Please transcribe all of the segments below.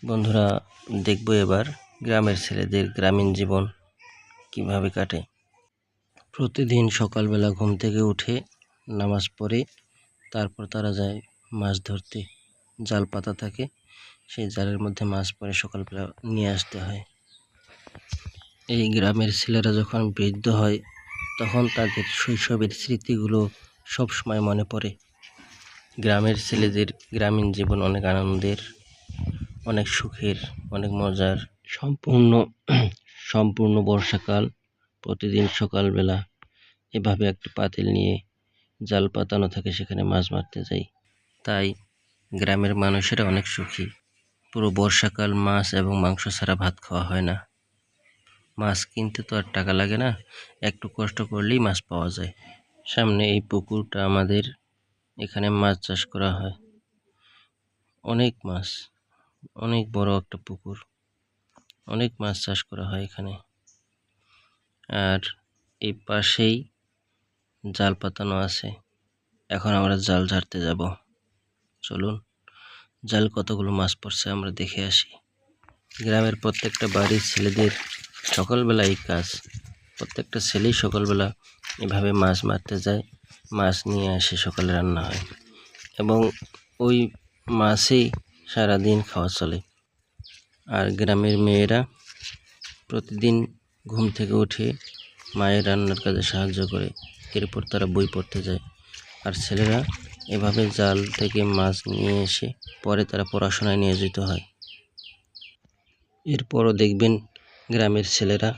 বন্ধুরা, দেখব এবার গ্রামের ছেলেদের গ্রামীণ জীবন কিভাবে কাটে। প্রতিদিন সকালবেলা ঘুম থেকে উঠে নামাজ পড়ে তারপর তারা যায় মাছ ধরতে। জাল পাতা থাকে, সেই জালের মধ্যে মাছ পড়ে সকালবেলা নিয়ে আসতে হয়। এই গ্রামের ছেলেরা যখন বৃদ্ধ হয় তখন তাদের শৈশবের স্মৃতিগুলো সবসময় মনে পড়ে। গ্রামের ছেলেদের গ্রামীণ জীবন অনেক আনন্দের, অনেক সুখের, অনেক মজার। সম্পূর্ণ বর্ষাকাল প্রতিদিন সকালবেলা এভাবে একটা পাতিল নিয়ে জাল পাতানো থাকে, সেখানে মাছ মারতে যাই। তাই গ্রামের মানুষেরা অনেক সুখী। পুরো বর্ষাকাল মাছ এবং মাংস ছাড়া ভাত খাওয়া হয় না। মাছ কিনতে তো আর টাকা লাগে না, একটু কষ্ট করলেই মাছ পাওয়া যায়। সামনে এই পুকুরটা আমাদের, এখানে মাছ চাষ করা হয়। অনেক মাছ, অনেক বড় একটা পুকুর, অনেক মাছ চাষ করা হয় এখানে। আর এই পাশেই জাল পাতানো আছে। এখন আমরা জাল ঝাড়তে যাব। চলুন, জাল কতগুলো মাছ পড়ছে আমরা দেখে আসি। গ্রামের প্রত্যেকটা বাড়ির ছেলেদের সকালবেলা এই কাজ। প্রত্যেকটা ছেলেই সকালবেলা এভাবে মাছ মারতে যায়, মাছ নিয়ে আসে, সকালে রান্না হয় এবং ওই মাছেই সারাদিন খাওয়া চলে। আর গ্রামের মেয়েরা প্রতিদিন ঘুম থেকে উঠে মায়ের রান্নার কাজে সাহায্য করে, এরপর তারা বই পড়তে যায়। আর ছেলেরা এভাবে জাল থেকে মাছ নিয়ে এসে পরে তারা পড়াশোনায় নিয়োজিত হয়। এরপরও দেখবেন গ্রামের ছেলেরা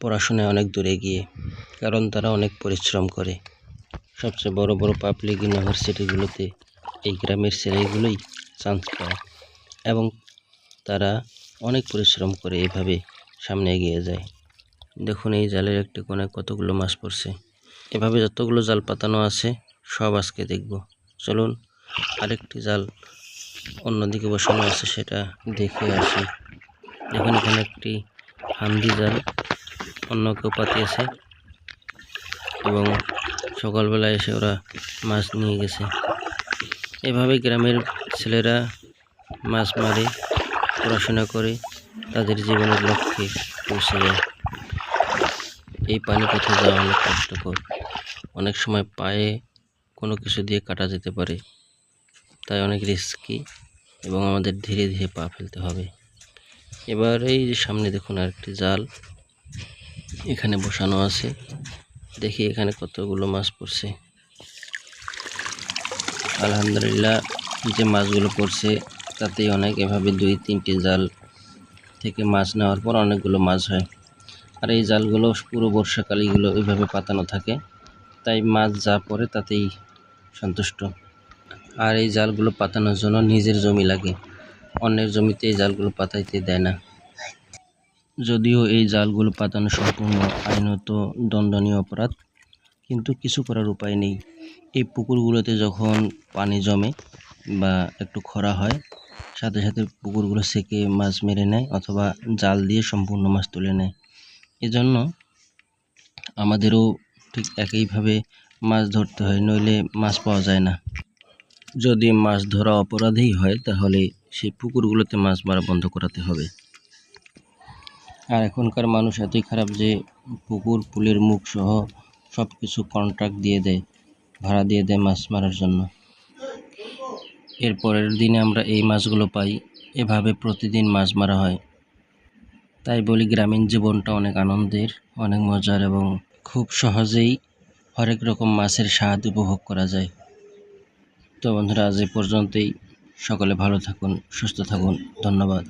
পড়াশোনায় অনেক দূরে গিয়ে, কারণ তারা অনেক পরিশ্রম করে। সবচেয়ে বড় বড় পাবলিক ইউনিভার্সিটিগুলোতে এই গ্রামের ছেলেগুলোই চান্স পায় এবং তারা অনেক পরিশ্রম করে এভাবে সামনে এগিয়ে যায়। দেখুন, এই জালের একটি কোণায় কতগুলো মাছ পড়ছে। এভাবে যতগুলো জাল পাতানো আছে সব আজকে দেখব। চলুন, আরেকটি জাল অন্যদিকে বসানো আছে, সেটা দেখে আসি। দেখুন, এখানে একটি হান্দি জাল অন্য কেউ পাতিয়েছে এবং সকালবেলা এসে ওরা মাছ নিয়ে গেছে। এভাবে গ্রামের ছেলেরা মাছ মারে, পড়াশোনা করে, তাদের জীবনের লক্ষ্যে পৌঁছে যায়। এই পানি পথে যাওয়া অনেক কষ্টকর, অনেক সময় পায়ে কোনো কিছু দিয়ে কাটা যেতে পারে, তাই অনেক রিস্কি এবং আমাদের ধীরে ধীরে পা ফেলতে হবে। এবার এই যে সামনে দেখুন আরেকটি জাল এখানে বসানো আছে, দেখি এখানে কতগুলো মাছ পড়ছে। আলহামদুলিল্লাহ, যে মাছগুলো পড়ছে তাতেই অনেক। এভাবে 2-3টি জাল থেকে মাছ নেওয়ার পর অনেকগুলো মাছ হয়। আর এই জালগুলো পুরো বর্ষাকাল এগুলো ওইভাবে পাতানো থাকে, তাই মাছ যা পড়ে তাতেই সন্তুষ্ট। আর এই জালগুলো পাতানোর জন্য নিজের জমি লাগে, অন্যের জমিতে এই জালগুলো পাতাইতে দেয় না। যদিও এই জালগুলো পাতানো সম্পূর্ণ আইনত দণ্ডনীয় অপরাধ, কিন্তু কিছু করার উপায় নেই। এই পুকুরগুলোতে যখন পানি জমে বা একটু খরা হয়, সাথে সাথে পুকুরগুলো সেকে মাছ মেরে নেয় অথবা জাল দিয়ে সম্পূর্ণ মাছ তুলে নেয়। এজন্য আমাদেরও ঠিক একইভাবে মাছ ধরতে হয়, নইলে মাছ পাওয়া যায় না। যদি মাছ ধরা অপরাধই হয় তাহলে সেই পুকুরগুলোতে মাছ মারা বন্ধ করাতে হবে। আর এখনকার মানুষ এতই খারাপ যে পুকুর, পুলের মুখ সহ সব কিছু কন্ট্রাক্ট দিয়ে দেয়, ভাড়া দিয়ে দেয় মাছ মারার জন্য। এর পরের দিনে আমরা এই মাছগুলো পাই। এভাবে প্রতিদিন মাছ মারা হয়। তাই বলি, গ্রামীণ জীবনটা অনেক আনন্দের, অনেক মজার এবং খুব সহজেই হরেক রকম মাছের স্বাদ উপভোগ করা যায়। তো বন্ধুরা, আজ এই পর্যন্তই। সকলে ভালো থাকুন, সুস্থ থাকুন। ধন্যবাদ।